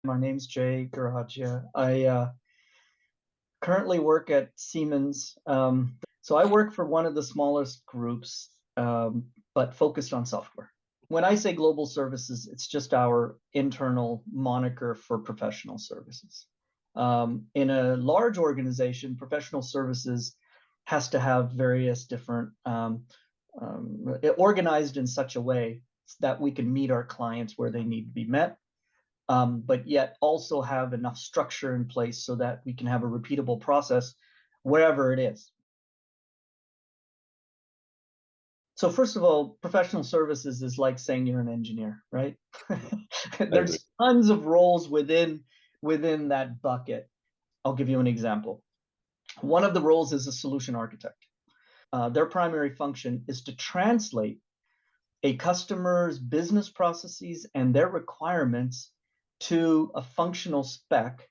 My name's Jay Gorajia. I currently work at Siemens. So I work for one of the smallest groups, but focused on software. When I say global services, it's just our internal moniker for professional services. In a large organization, professional services has to have various different organized in such a way that we can meet our clients where they need to be met, but yet also have enough structure in place so that we can have a repeatable process wherever it is. So first of all, professional services is like saying you're an engineer, right? There's tons of roles within that bucket. I'll give you an example. One of the roles is a solution architect. Their primary function is to translate a customer's business processes and their requirements to a functional spec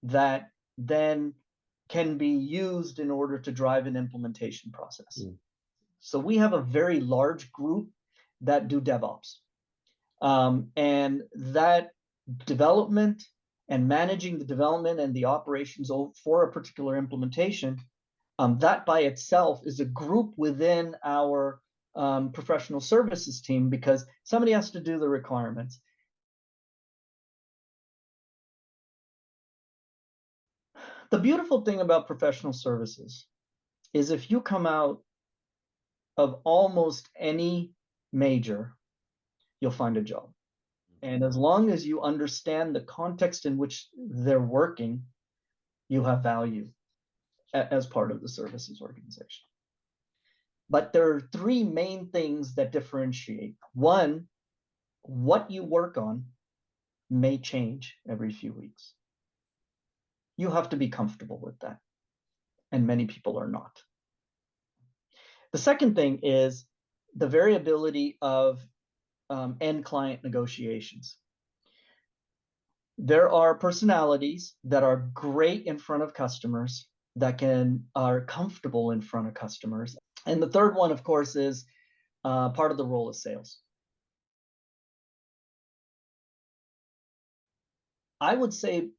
that then can be used in order to drive an implementation process. So we have a very large group that do DevOps. And that development and managing the development and the operations for a particular implementation, that by itself is a group within our professional services team, because somebody has to do the requirements. The beautiful thing about professional services is if you come out of almost any major, you'll find a job. And as long as you understand the context in which they're working, you have value as part of the services organization. But there are three main things that differentiate. One, what you work on may change every few weeks. You have to be comfortable with that. And many people are not. The second thing is the variability of end client negotiations. There are personalities that are great in front of customers, that are comfortable in front of customers. And the third one, of course, is part of the role of sales. I would say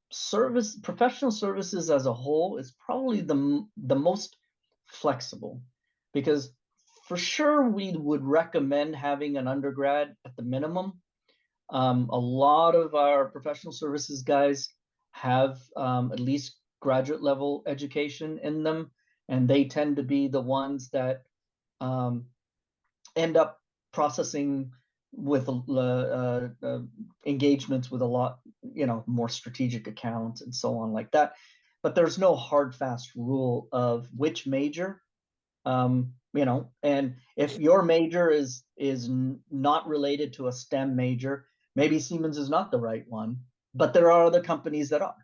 professional services as a whole is probably the most flexible, because for sure we would recommend having an undergrad at the minimum. A lot of our professional services guys have at least graduate level education in them, and they tend to be the ones that end up processing with engagements with a lot, more strategic accounts and so on like that. But there's no hard fast rule of which major, and if your major is not related to a STEM major, maybe Siemens is not the right one, but there are other companies that are.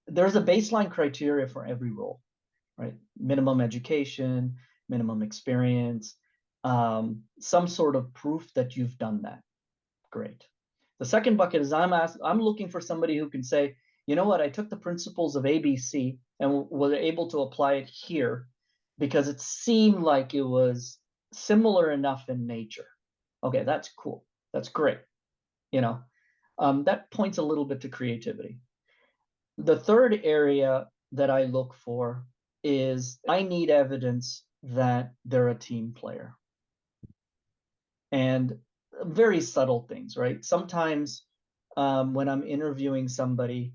There's a baseline criteria for every role, right? Minimum education, minimum experience, some sort of proof that you've done that. Great. The second bucket is I'm looking for somebody who can say, you know what, I took the principles of ABC and was able to apply it here because it seemed like it was similar enough in nature. Okay, that's cool. That's great. That points a little bit to creativity. The third area that I look for is I need evidence that they're a team player. And very subtle things, right? Sometimes when I'm interviewing somebody,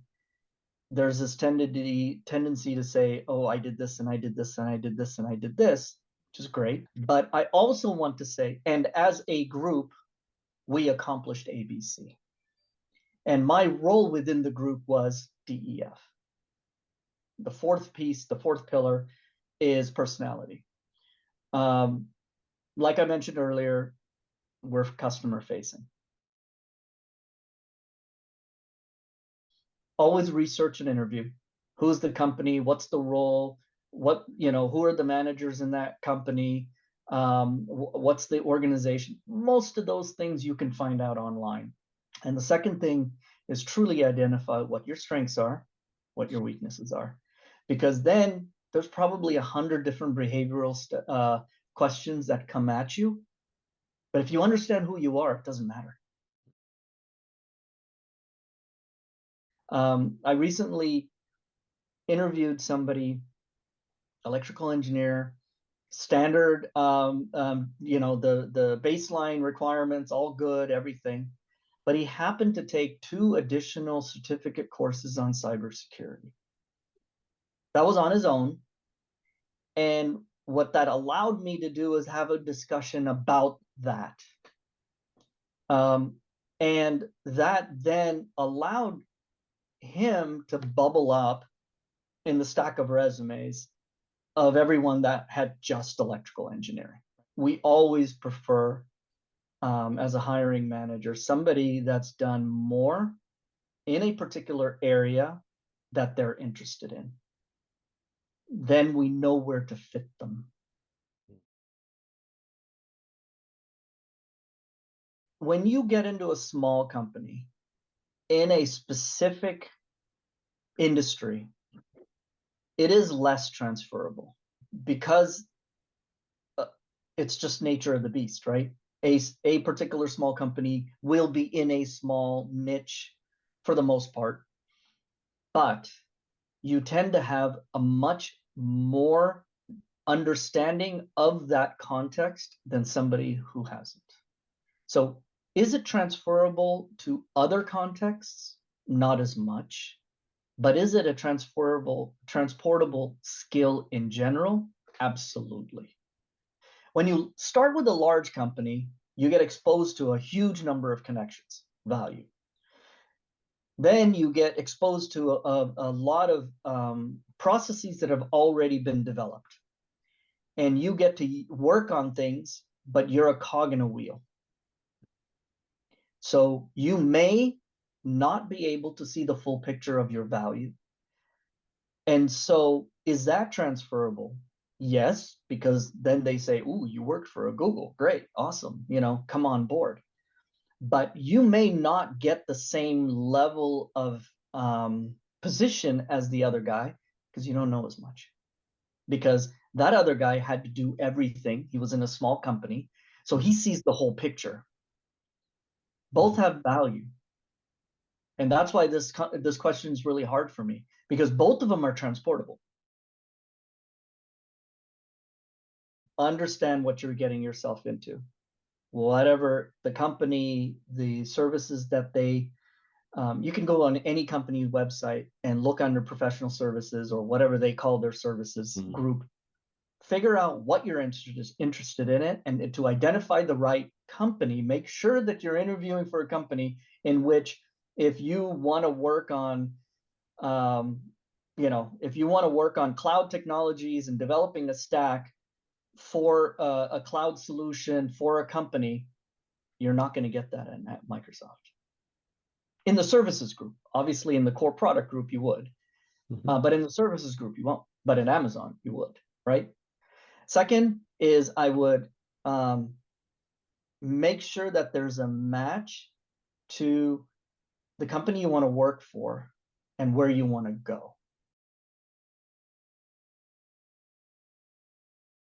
there's this tendency to say, oh, I did this and I did this and I did this and I did this, which is great. But I also want to say, and as a group, we accomplished ABC. And my role within the group was DEF. The fourth piece, the fourth pillar, is personality. Like I mentioned earlier, we're customer facing. Always research and interview. Who's the company? What's the role? Who are the managers in that company? What's the organization? Most of those things you can find out online. And the second thing is truly identify what your strengths are, what your weaknesses are, because then there's probably 100 different behavioral questions that come at you. But if you understand who you are, it doesn't matter. I recently interviewed somebody, electrical engineer, standard, the baseline requirements, all good, everything. But he happened to take 2 additional certificate courses on cybersecurity. That was on his own. And what that allowed me to do is have a discussion about that. And that then allowed him to bubble up in the stack of resumes of everyone that had just electrical engineering. We always prefer, as a hiring manager, somebody that's done more in a particular area that they're interested in. Then we know where to fit them. When you get into a small company in a specific industry, it is less transferable because it's just nature of the beast, right? A particular small company will be in a small niche for the most part, but you tend to have a much more understanding of that context than somebody who hasn't. So is it transferable to other contexts? Not as much. But is it a transportable skill in general? Absolutely. When you start with a large company, you get exposed to a huge number of connections, value. Then you get exposed to a lot of processes that have already been developed. And you get to work on things, but you're a cog in a wheel. So you may not be able to see the full picture of your value. And so is that transferable? Yes, because then they say, ooh, you worked for a Google. Great, awesome, come on board. But you may not get the same level of position as the other guy because you don't know as much. Because that other guy had to do everything. He was in a small company, so he sees the whole picture. Both have value. And that's why this question is really hard for me, because both of them are transportable. Understand what you're getting yourself into. Whatever the company, the services that you can go on any company's website and look under professional services or whatever they call their services group. Figure out what you're interested in it, and to identify the right company. Make sure that you're interviewing for a company in which, if you want to work on, if you want to work on cloud technologies and developing a stack for a cloud solution for a company, you're not going to get that at Microsoft. In the services group, obviously in the core product group, you would, but in the services group, you won't. But in Amazon, you would, right? Second is I would make sure that there's a match to the company you want to work for and where you want to go.